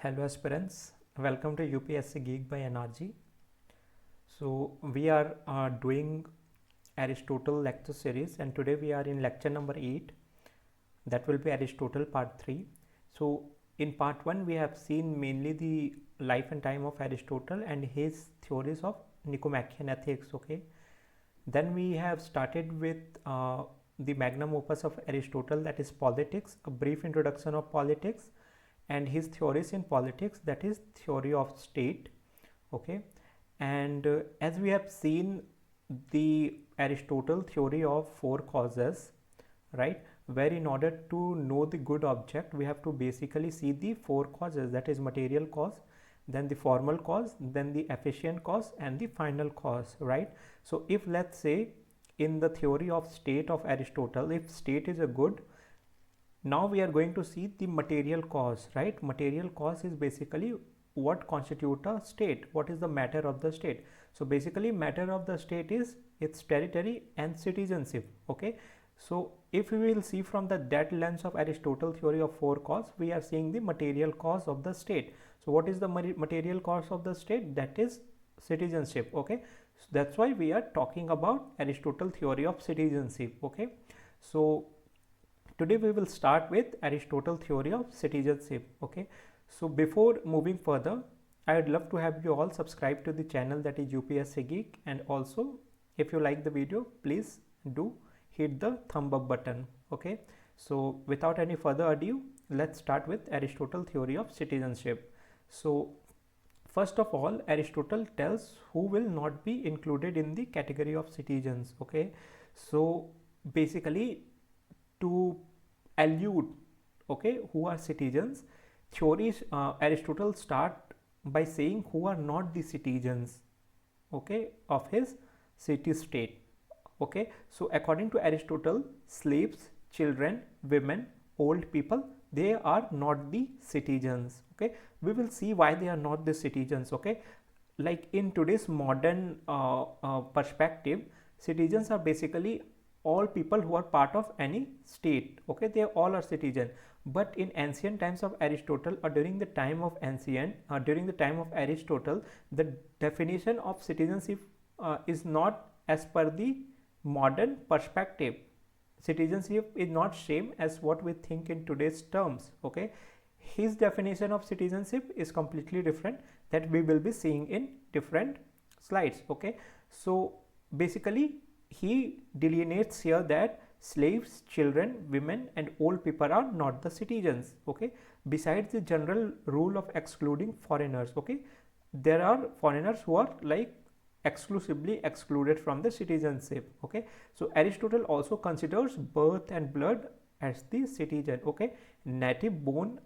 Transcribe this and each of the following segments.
Hello aspirants, welcome to UPSC Geek by NRG. So we are doing Aristotle lecture series and today we are in lecture number 8, that will be Aristotle part 3. So in part 1 we have seen mainly the life and time of Aristotle and his theories of Nicomachean ethics. Okay, then we have started with the magnum opus of Aristotle, that is Politics, a brief introduction of politics and his theories in politics, that is theory of state. Okay, and as we have seen the Aristotle theory of four causes, right, where in order to know the good object we have to basically see the four causes, that is material cause, then the formal cause, then the efficient cause and the final cause, right? So if let's say in the theory of state of Aristotle, if state is a good, now we are going to see the material cause, right? Material cause is basically what constitute a state, what is the matter of the state. So basically matter of the state is its territory and citizenship. Okay, so if we will see from that lens of Aristotle theory of four cause, we are seeing the material cause of the state. So what is the material cause of the state? That is citizenship. Okay, so that's why we are talking about Aristotle theory of citizenship. Okay, so today we will start with Aristotle theory of citizenship. Okay, so before moving further, I would love to have you all subscribe to the channel, that is UPSC Geek, and also if you like the video, please do hit the thumb up button. Okay, so without any further ado, let's start with Aristotle theory of citizenship. So first of all, Aristotle tells who will not be included in the category of citizens. Okay, so basically to allude, okay, who are citizens, theories Aristotle start by saying who are not the citizens, okay, of his city state. Okay, so according to Aristotle, slaves, children, women, old people, they are not the citizens. Okay, we will see why they are not the citizens. Okay, like in today's modern perspective, citizens are basically all people who are part of any state. Okay, they all are citizen, but in ancient times of Aristotle, or during the time of Aristotle, the definition of citizenship is not as per the modern perspective. Citizenship is not same as what we think in today's terms. Okay, his definition of citizenship is completely different, that we will be seeing in different slides. Okay, so basically he delineates here that slaves, children, women and old people are not the citizens. Okay, besides the general rule of excluding foreigners. Okay, there are foreigners who are like exclusively excluded from the citizenship. Okay, so Aristotle also considers birth and blood as the citizen. Okay, native born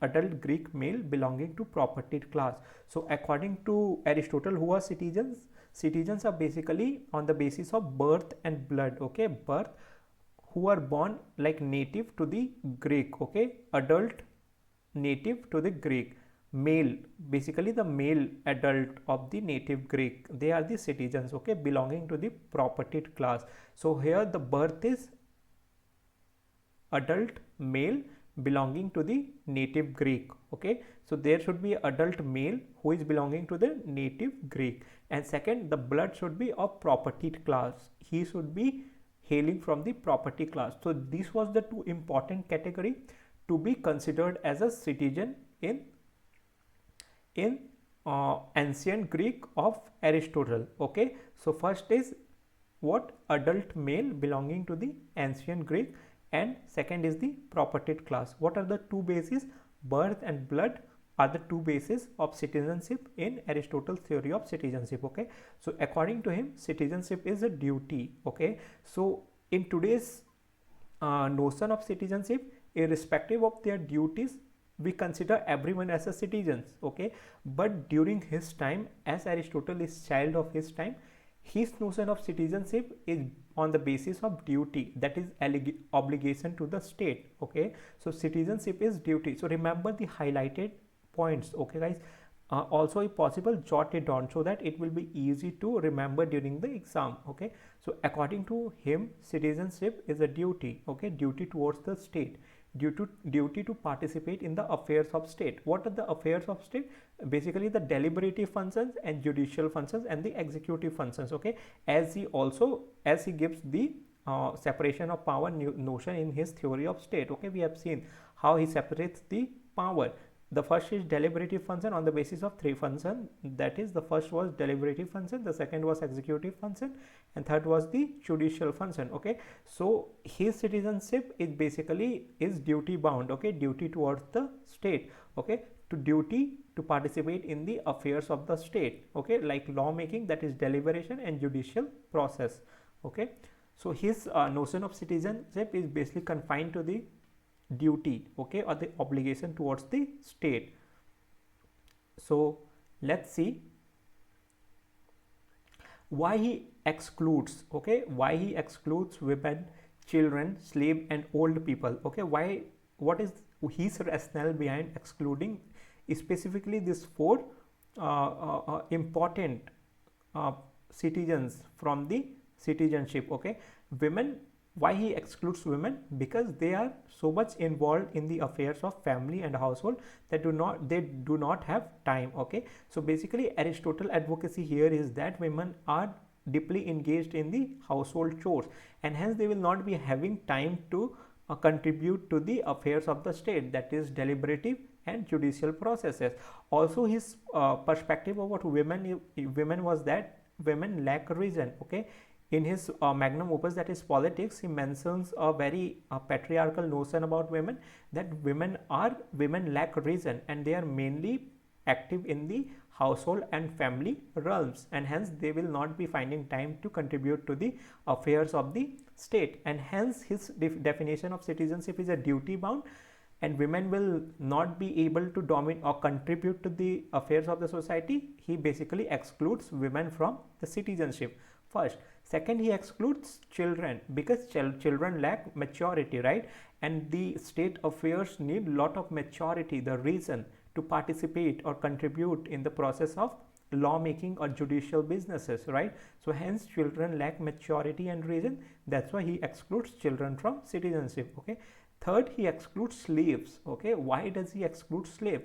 adult Greek male belonging to propertied class. So according to Aristotle, who are citizens? Citizens are basically on the basis of birth and blood. Okay, birth, who are born like native to the Greek. Okay, adult native to the Greek, male, basically the male adult of the native Greek, they are the citizens. Okay, belonging to the propertied class. So here the birth is adult male belonging to the native Greek. Okay, so there should be adult male who is belonging to the native Greek, and second, the blood should be of propertied class, he should be hailing from the property class. So this was the two important category to be considered as a citizen in ancient Greek of Aristotle. Okay, so first is what? Adult male belonging to the ancient Greek, and second is the propertied class. What are the two bases? Birth and blood are the two bases of citizenship in Aristotle's theory of citizenship. Okay, so according to him, citizenship is a duty. Okay, so in today's notion of citizenship, irrespective of their duties, we consider everyone as a citizens. Okay, but during his time, as Aristotle is child of his time, his notion of citizenship is on the basis of duty, that is obligation to the state. Okay, so citizenship is duty. So remember the highlighted points. Okay guys, also if possible jot it down so that it will be easy to remember during the exam. Okay, so according to him, citizenship is a duty. Okay, duty towards the state. duty to participate in the affairs of state. What are the affairs of state? Basically the deliberative functions and judicial functions and the executive functions. Okay, as he gives the separation of power notion in his theory of state. Okay, we have seen how he separates the power. The first is deliberative function on the basis of three functions. That is, the first was deliberative function, the second was executive function, and third was the judicial function. Okay, so his citizenship is basically is duty bound. Okay, duty towards the state. Okay, to duty to participate in the affairs of the state. Okay, like lawmaking, that is deliberation, and judicial process. Okay, so his notion of citizenship is basically confined to the duty, okay, or the obligation towards the state. So let's see why he excludes, okay, why he excludes women, children, slave, and old people. Okay, what is his rationale behind excluding specifically these four important citizens from the citizenship? Okay, women. Why he excludes women? Because they are so much involved in the affairs of family and household that they do not have time. Okay, so basically Aristotle advocacy here is that women are deeply engaged in the household chores, and hence they will not be having time to contribute to the affairs of the state, that is deliberative and judicial processes. Also his perspective about women was that women lack reason. Okay, in his magnum opus, that is Politics, he mentions a very patriarchal notion about women, that women lack reason and they are mainly active in the household and family realms, and hence they will not be finding time to contribute to the affairs of the state, and hence his definition of citizenship is a duty bound, and women will not be able to dominate or contribute to the affairs of the society. He basically excludes women from the citizenship first. Second, he excludes children because children lack maturity, right? And the state affairs need lot of maturity, the reason to participate or contribute in the process of lawmaking or judicial businesses, right? So hence children lack maturity and reason. That's why he excludes children from citizenship. Okay. Third, he excludes slaves. Okay. Why does he exclude slaves?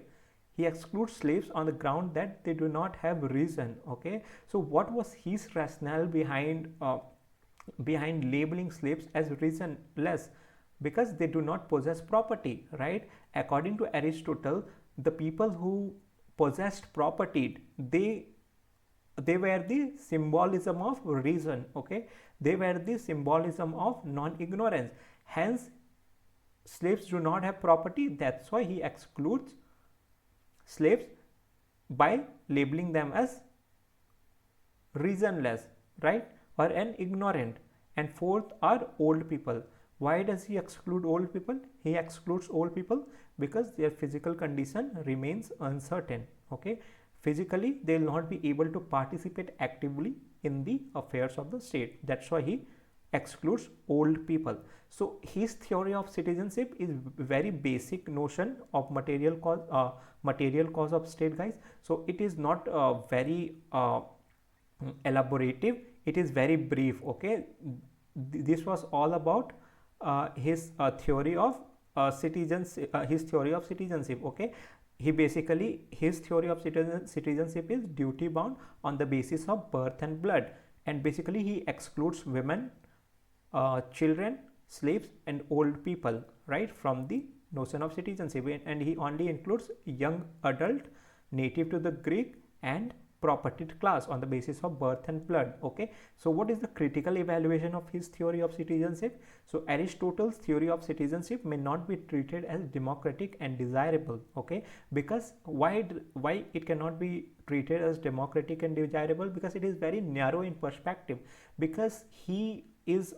He excludes slaves on the ground that they do not have reason. Okay, so what was his rationale behind labeling slaves as reasonless? Because they do not possess property, right? According to Aristotle, the people who possessed property, they were the symbolism of reason. Okay, they were the symbolism of non-ignorance. Hence, slaves do not have property. That's why he excludes slaves by labeling them as reasonless, right, or an ignorant. And fourth are old people. Why does he exclude old people? He excludes old people because their physical condition remains uncertain. Okay, physically they will not be able to participate actively in the affairs of the state. That's why he excludes old people. So his theory of citizenship is very basic notion of material cause of state, guys. So it is not very elaborative, it is very brief. Okay, this was all about his theory of citizenship. Okay, his theory of citizenship is duty bound on the basis of birth and blood, and basically he excludes women, children, slaves, and old people, right, from the notion of citizenship, and he only includes young adult, native to the Greek, and propertied class on the basis of birth and blood. Okay, so what is the critical evaluation of his theory of citizenship? So Aristotle's theory of citizenship may not be treated as democratic and desirable. Okay, because why it cannot be treated as democratic and desirable? Because it is very narrow in perspective, because he is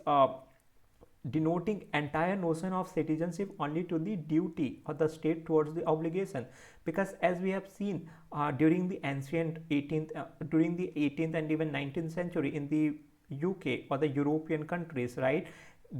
denoting entire notion of citizenship only to the duty of the state towards the obligation. Because as we have seen during the 18th and even 19th century in the UK or the European countries, right,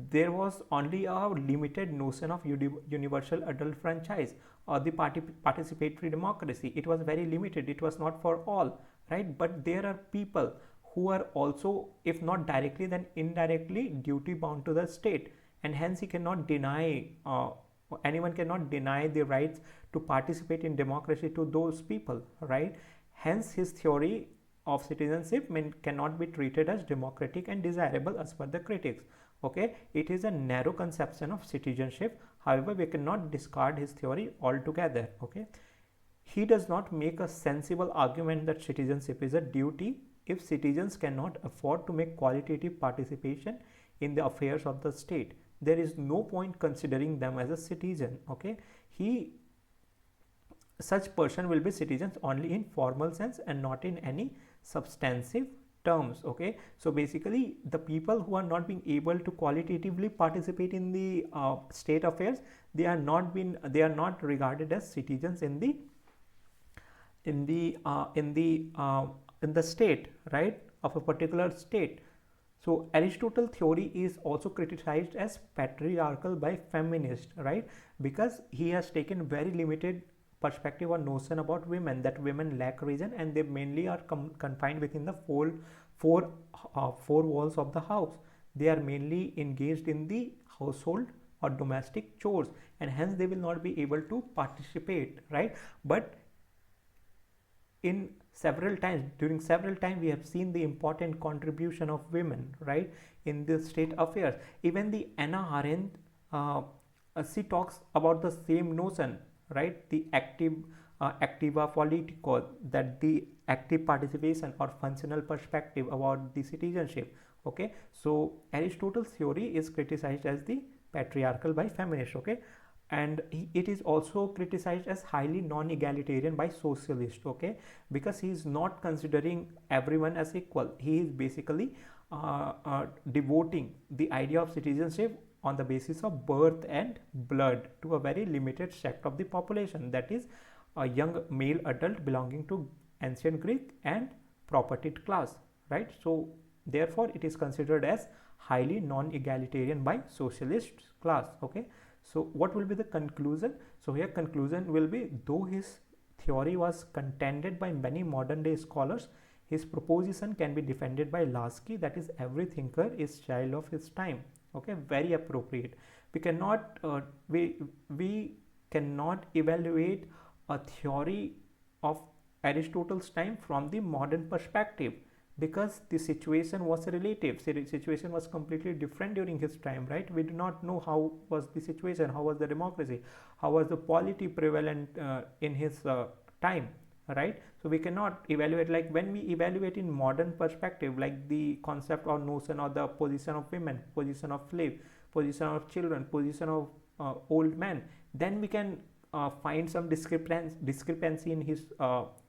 there was only a limited notion of universal adult franchise or the participatory democracy. It was very limited, it was not for all, right? But there are people who are also, if not directly then indirectly, duty bound to the state, and hence he cannot deny anyone cannot deny the rights to participate in democracy to those people, right? Hence his theory of citizenship cannot be treated as democratic and desirable as per the critics. Okay, it is a narrow conception of citizenship. However, we cannot discard his theory altogether. Okay, he does not make a sensible argument that citizenship is a duty if citizens cannot afford to make qualitative participation in the affairs of the state. There is no point considering them as a citizen. Okay, he such person will be citizens only in formal sense and not in any substantive terms. Okay, so basically the people who are not being able to qualitatively participate in the state affairs, they are not regarded as citizens in the state, right, of a particular state. So Aristotle theory is also criticized as patriarchal by feminists, right, because he has taken very limited perspective or notion about women, that women lack reason and they mainly are confined within the four walls of the house. They are mainly engaged in the household or domestic chores, and hence they will not be able to participate, right? But during several times we have seen the important contribution of women, right, in the state affairs. Even the Anna Arendt, she talks about the same notion, right, the activa politico, that the active participation or functional perspective about the citizenship. Okay, so Aristotle's theory is criticized as the patriarchal by feminists. Okay, and it is also criticized as highly non-egalitarian by socialists. Okay, because he is not considering everyone as equal. He is basically devoting the idea of citizenship on the basis of birth and blood to a very limited sect of the population, that is a young male adult belonging to ancient Greek and propertied class, right? So therefore it is considered as highly non-egalitarian by socialist class. Okay, so what will be the conclusion? So here conclusion will be, though his theory was contended by many modern day scholars, his proposition can be defended by Lasky, that is every thinker is child of his time. Okay, very appropriate. We cannot we cannot evaluate a theory of Aristotle's time from the modern perspective, because the situation was relative. The situation was completely different during his time, right? We do not know how was the situation, how was the democracy, how was the polity prevalent in his time, right? So we cannot evaluate, like when we evaluate in modern perspective, like the concept or notion or the position of women, position of slave, position of children, position of old men, then we can find some discrepancy in his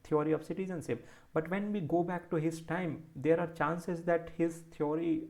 theory of citizenship. But when we go back to his time, there are chances that his theory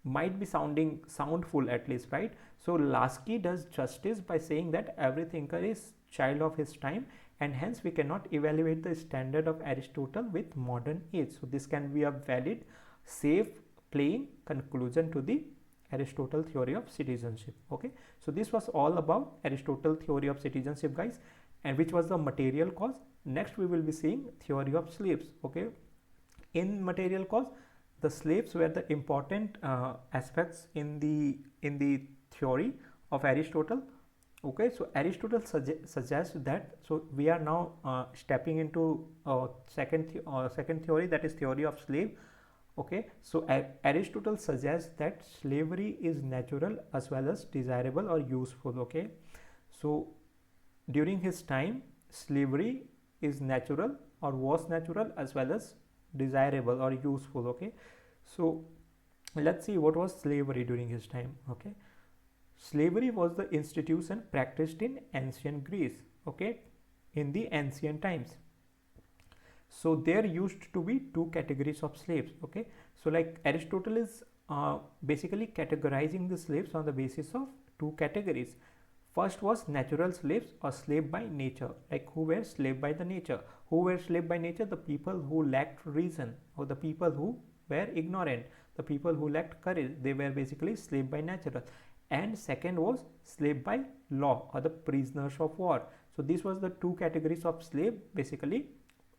might be soundful at least, right? So Lasky does justice by saying that every thinker is child of his time, and hence we cannot evaluate the standard of Aristotle with modern age. So this can be a valid, safe, plain conclusion to the Aristotle theory of citizenship. Okay, so this was all about Aristotle theory of citizenship, guys, and which was the material cause. Next we will be seeing theory of slaves. Okay, in material cause, the slaves were the important aspects in the theory of Aristotle. Okay, so Aristotle suggests that, so we are now stepping into second theory, that is theory of slave. Okay, so Aristotle suggests that slavery is natural as well as desirable or useful. Okay, so during his time, slavery is natural or was natural as well as desirable or useful. Okay, so let's see what was slavery during his time. Okay, slavery was the institution practiced in ancient Greece. Okay, in the ancient times. So there used to be two categories of slaves. Okay, so like Aristotle is basically categorizing the slaves on the basis of two categories. First was natural slaves or slave by nature, like who were slave by the nature. Who were slave by nature? The people who lacked reason, or the people who were ignorant, the people who lacked courage. They were basically slave by nature. And second was slave by law, or the prisoners of war. So this was the two categories of slave basically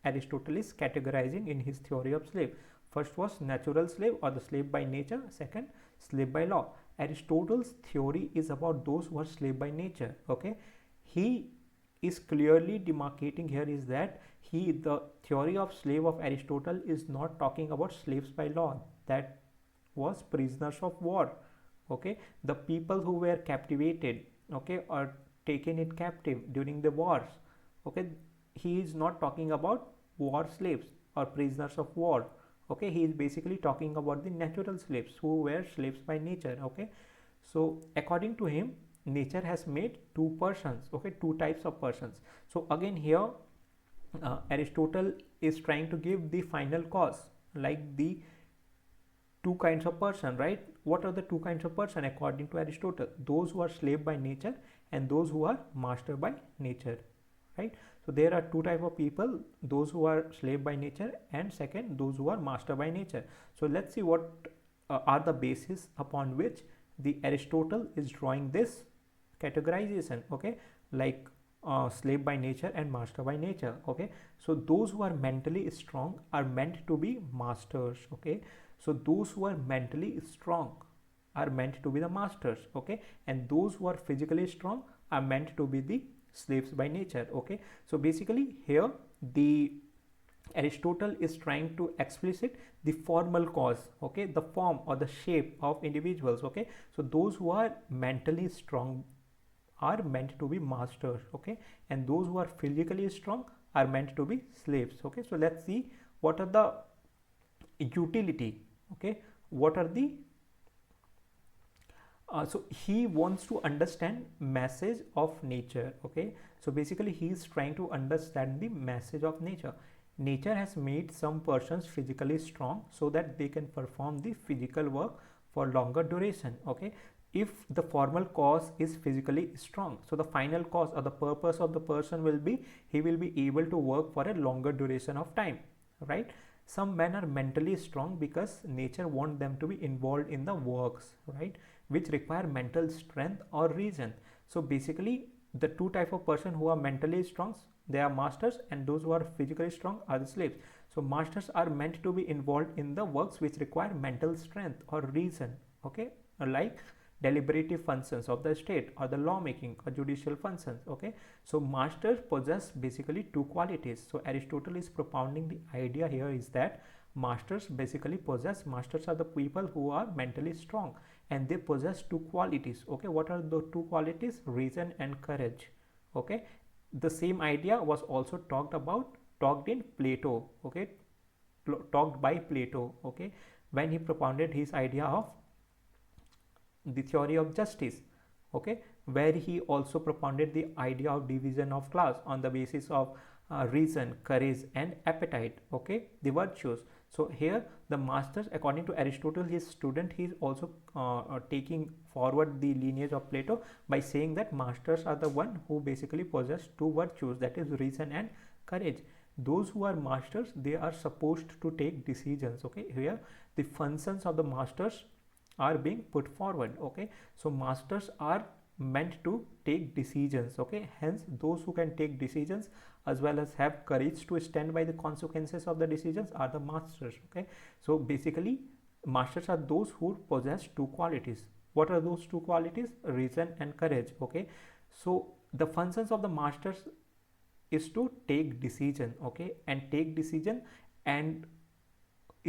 Aristotle is categorizing in his theory of slave. First was natural slave or the slave by nature, second slave by law. Aristotle's theory is about those who are slave by nature. Okay, he is clearly demarcating here is that the theory of slave of Aristotle is not talking about slaves by law. That was prisoners of war. Okay, the people who were captivated, okay, or taken in captive during the wars. Okay, he is not talking about war slaves or prisoners of war. Okay, he is basically talking about the natural slaves who were slaves by nature. Okay, so according to him, nature has made two persons. Okay, two types of persons. So again here, Aristotle is trying to give the final cause, like the two kinds of person, right? What are the two kinds of person according to Aristotle? Those who are slave by nature and those who are master by nature, right? So there are two type of people, those who are slave by nature and second those who are master by nature. So let's see what are the basis upon which the Aristotle is drawing this categorization. Okay, like slave by nature and master by nature. Okay, so those who are mentally strong are meant to be masters. Okay, so those who are mentally strong are meant to be the masters. Okay, and those who are physically strong are meant to be the slaves by nature. Okay, so basically here the Aristotle is trying to explicit the formal cause, okay, the form or the shape of individuals. Okay, so those who are mentally strong are meant to be masters. Okay, and those who are physically strong are meant to be slaves. Okay, so let's see what are the utility. Okay, what are the so he wants to understand message of nature. Okay, so basically he is trying to understand the message of nature. Nature has made some persons physically strong so that they can perform the physical work for longer duration. Okay, if the formal cause is physically strong, so the final cause or the purpose of the person will be he will be able to work for a longer duration of time, right? Some men are mentally strong because nature wants them to be involved in the works, right, which require mental strength or reason. So basically the two type of person who are mentally strong, they are masters, and those who are physically strong are the slaves. So masters are meant to be involved in the works which require mental strength or reason. Okay, like deliberative functions of the state or the lawmaking or judicial functions. Okay, so masters possess basically two qualities. So Aristotle is propounding the idea here is that masters basically possess, masters are the people who are mentally strong and they possess two qualities. Okay, what are the two qualities? Reason and courage. Okay, the same idea was also talked in Plato. Okay, talked by Plato. Okay, when he propounded his idea of the theory of justice. Okay, where he also propounded the idea of division of class on the basis of reason, courage and appetite. Okay, the virtues. So here the masters, according to Aristotle, his student, he is also taking forward the lineage of Plato by saying that masters are the one who basically possess two virtues, that is reason and courage. Those who are masters, they are supposed to take decisions. Okay, here the functions of the masters are being put forward. Okay, so masters are meant to take decisions. Okay, hence those who can take decisions as well as have courage to stand by the consequences of the decisions are the masters. Okay, so basically masters are those who possess two qualities. What are those two qualities? Reason and courage. Okay, so the functions of the masters is to take decision. Okay, and take decision and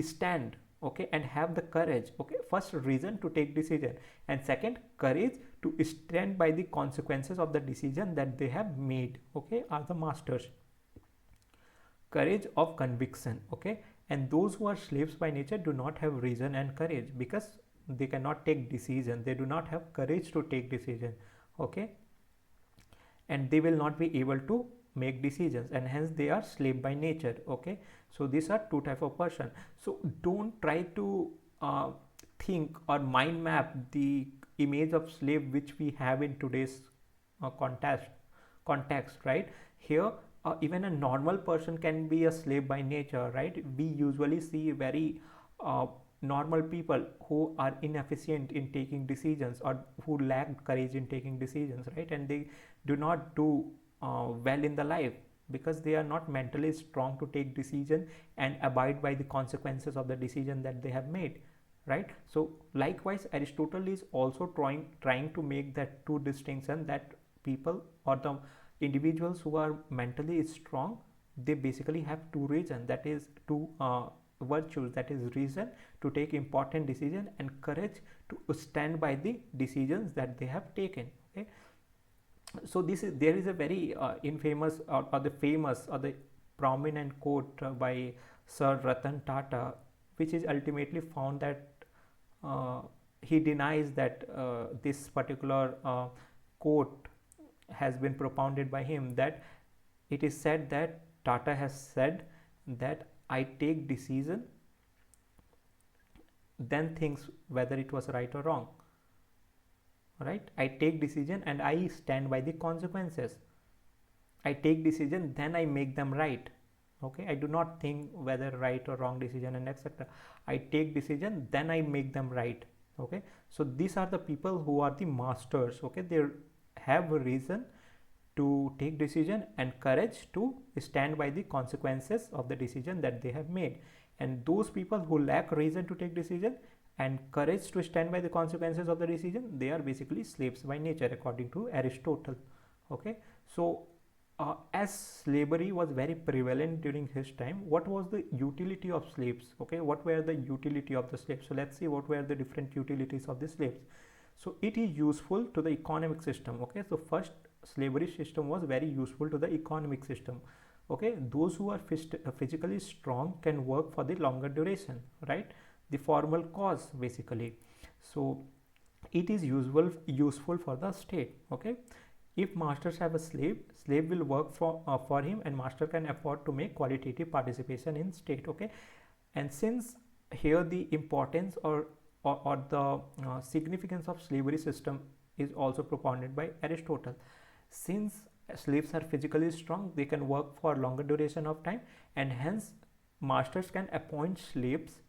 stand. Okay, and have the courage. Okay, first reason to take decision and second courage to stand by the consequences of the decision that they have made. Okay, are the masters. Courage of conviction. Okay, and those who are slaves by nature do not have reason and courage because they cannot take decision, they do not have courage to take decision. Okay, and they will not be able to make decisions and hence they are slave by nature. Okay, so these are two type of person. So don't try to think or mind map the image of slave which we have in today's context, right? Here even a normal person can be a slave by nature, right? We usually see very normal people who are inefficient in taking decisions or who lack courage in taking decisions, right? And they do not do well in the life because they are not mentally strong to take decision and abide by the consequences of the decision that they have made. right? So likewise Aristotle is also trying to make that two distinction, that people or the individuals who are mentally strong, they basically have two reasons, that is two virtues, that is reason to take important decision and courage to stand by the decisions that they have taken. Okay, so there is a very infamous or the famous or the prominent quote by Sir Ratan Tata, which is ultimately found that uh, he denies that this particular quote has been propounded by him, that it is said that Tata has said that I take decision, then thinks whether it was right or wrong, right? I take decision and I stand by the consequences. I take decision, then I make them right. Okay, I do not think whether right or wrong decision and etc. I take decision, then I make them right. Okay, so these are the people who are the masters. Okay, they have a reason to take decision and courage to stand by the consequences of the decision that they have made. And those people who lack reason to take decision and courage to stand by the consequences of the decision, they are basically slaves by nature, according to Aristotle. Okay, so as slavery was very prevalent during his time, what was the utility of slaves? Okay, what were the utility of the slaves? So let's see what were the different utilities of the slaves. So it is useful to the economic system. Okay, so first, slavery system was very useful to the economic system. Okay, those who are physically strong can work for the longer duration, right? The formal cause basically. So it is useful for the state. Okay, if masters have a slave will work for him, and master can afford to make qualitative participation in state. Okay, and since here the importance or the significance of slavery system is also propounded by Aristotle. Since slaves are physically strong, they can work for longer duration of time, and hence masters can appoint slaves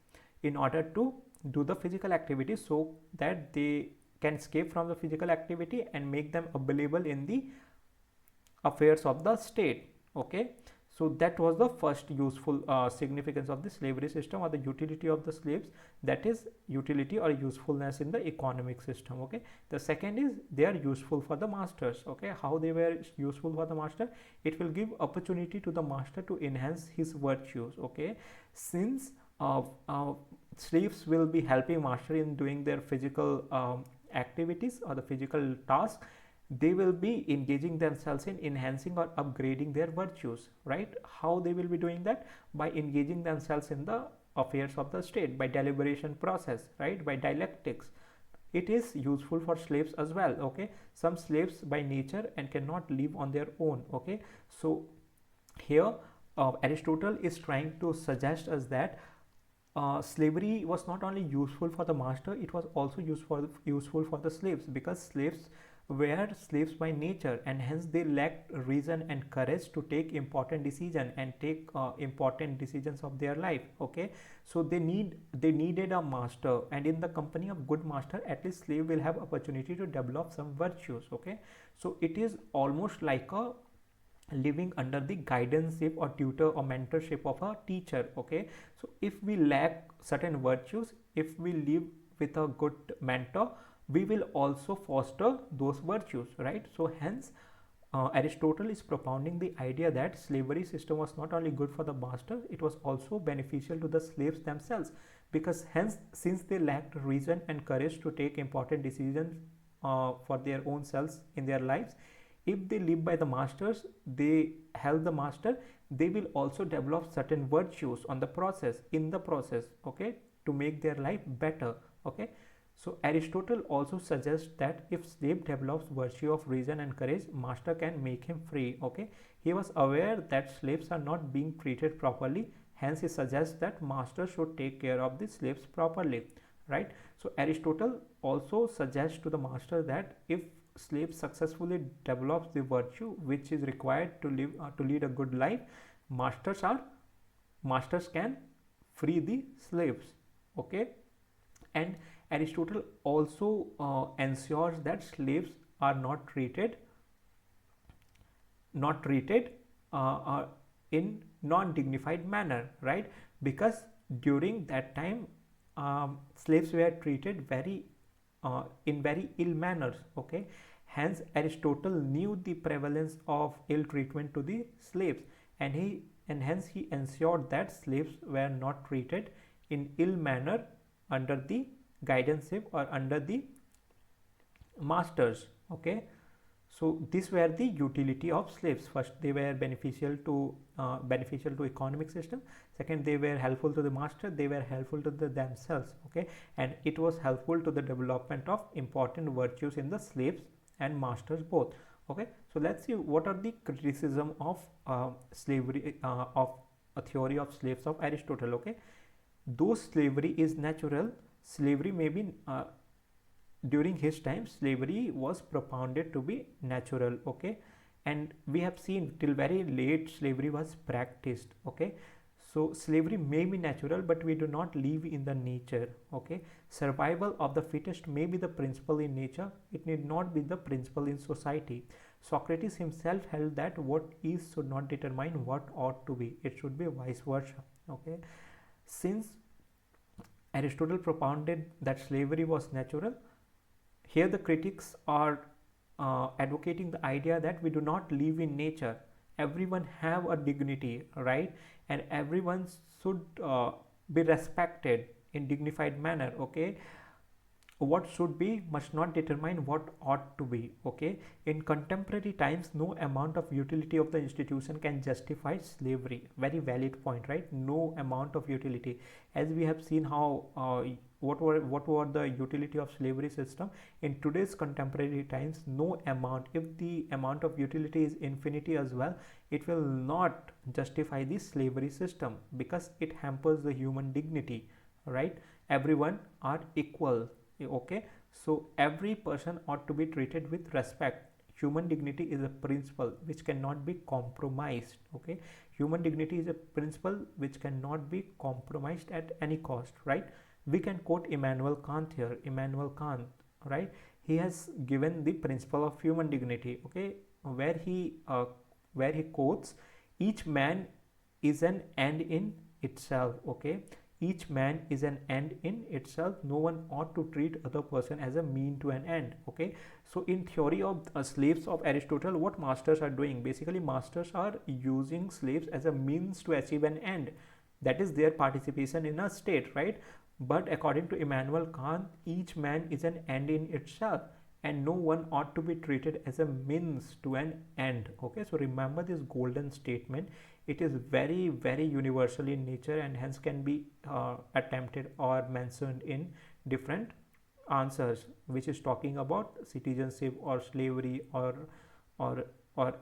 in order to do the physical activity, so that they can escape from the physical activity and make them available in the affairs of the state. Okay, so that was the first useful significance of the slavery system, or the utility of the slaves, that is utility or usefulness in the economic system. Okay, the second is they are useful for the masters. Okay, how they were useful for the master? It will give opportunity to the master to enhance his virtues. Okay, since slaves will be helping master in doing their physical activities or the physical tasks, they will be engaging themselves in enhancing or upgrading their virtues, right? How they will be doing that? By engaging themselves in the affairs of the state, by deliberation process, right? By dialectics. It is useful for slaves as well. Okay, some slaves by nature and cannot live on their own. Okay, so here Aristotle is trying to suggest us that slavery was not only useful for the master, it was also useful for the slaves, because slaves were slaves by nature, and hence they lacked reason and courage to take important decision and take important decisions of their life. Okay, so they needed a master, and in the company of good master, at least slave will have opportunity to develop some virtues. Okay, so it is almost like a living under the guidance or tutor or mentorship of a teacher. Okay, so if we lack certain virtues, if we live with a good mentor, we will also foster those virtues, right? So hence Aristotle is propounding the idea that slavery system was not only good for the master, it was also beneficial to the slaves themselves, because hence since they lacked reason and courage to take important decisions for their own selves in their lives, if they live by the masters, they help the master, they will also develop certain virtues on the process, in the process. Okay, to make their life better. Okay, so Aristotle also suggests that if slave develops virtue of reason and courage, master can make him free. Okay, he was aware that slaves are not being treated properly, hence he suggests that master should take care of the slaves properly, right? So Aristotle also suggests to the master that if slave successfully develops the virtue which is required to lead a good life, masters can free the slaves. Okay, and Aristotle also ensures that slaves are not treated in non-dignified manner, right? Because during that time slaves were treated in very ill manners. Okay, hence Aristotle knew the prevalence of ill treatment to the slaves, and hence he ensured that slaves were not treated in ill manner under the guidance or under the masters. Okay, so these were the utility of slaves. First, they were beneficial to economic system. Second, they were helpful to the master. They were helpful to themselves. Okay, and it was helpful to the development of important virtues in the slaves and masters both. Okay, so let's see what are the criticism of slavery of a theory of slaves of Aristotle. Okay, though slavery is natural, slavery may be during his time slavery was propounded to be natural. Okay, and we have seen till very late slavery was practiced. Okay, so slavery may be natural, but we do not live in the nature. Okay, survival of the fittest may be the principle in nature, it need not be the principle in society. Socrates himself held that what is should not determine what ought to be, it should be vice versa. Okay, since Aristotle propounded that slavery was natural, here the critics are advocating the idea that we do not live in nature. Everyone have a dignity, right? And everyone should be respected in dignified manner. Okay, what should be must not determine what ought to be. Okay, in contemporary times no amount of utility of the institution can justify slavery. Very valid point, right? No amount of utility, as we have seen how what were the utility of slavery system. In today's contemporary times, no amount, if the amount of utility is infinity as well, it will not justify the slavery system, because it hampers the human dignity, right? Everyone are equal. Okay, so every person ought to be treated with respect. Human dignity is a principle which cannot be compromised. Okay, human dignity is a principle which cannot be compromised at any cost, right? We can quote Immanuel Kant here. Immanuel Kant, right? He has given the principle of human dignity. Okay, where he quotes, each man is an end in itself. Okay, each man is an end in itself. No one ought to treat other person as a mean to an end. Okay, so in theory of slaves of Aristotle, what masters are doing, basically masters are using slaves as a means to achieve an end, that is their participation in a state, right? But according to Immanuel Kant, each man is an end in itself, and no one ought to be treated as a means to an end. Okay, so remember this golden statement. It is very, very universal in nature, and hence can be attempted or mentioned in different answers, which is talking about citizenship or slavery or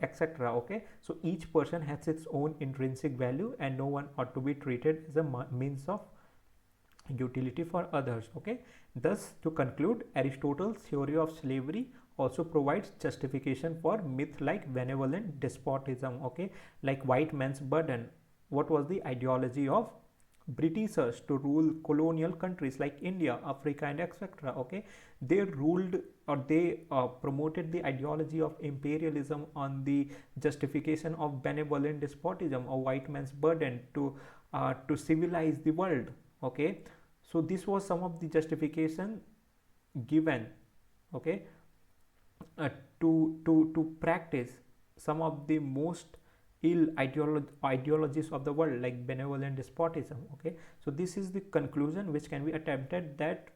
etc. Okay, so each person has its own intrinsic value, and no one ought to be treated as a means of utility for others. Okay, thus to conclude, Aristotle's theory of slavery also provides justification for myth like benevolent despotism. Okay, like white man's burden. What was the ideology of Britishers to rule colonial countries like India, Africa, and etc. Okay, they ruled, or they promoted the ideology of imperialism on the justification of benevolent despotism, or white man's burden to civilize the world. Okay, so this was some of the justification given. Okay, to practice some of the most ill ideologies of the world, like benevolent despotism. Okay, so this is the conclusion which can be attempted, that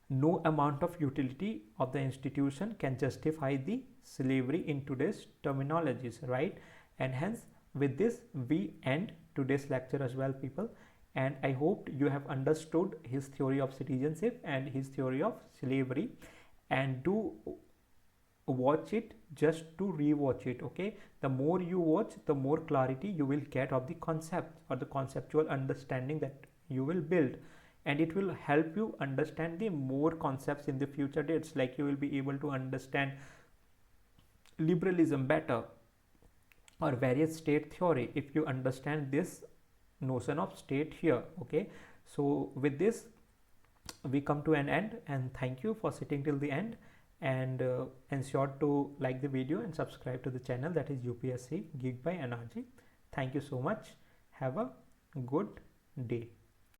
no amount of utility of the institution can justify the slavery in today's terminologies, right? And hence with this we end today's lecture as well, people, and I hope you have understood his theory of citizenship and his theory of slavery, and do watch it just to rewatch it. Okay, the more you watch, the more clarity you will get of the concept, or the conceptual understanding that you will build, and it will help you understand the more concepts in the future dates. Like you will be able to understand liberalism better, or various state theory, if you understand this notion of state here. Okay, so with this we come to an end, and thank you for sitting till the end, and ensure to like the video and subscribe to the channel, that is UPSC Geek by NRG. Thank you so much. Have a good day.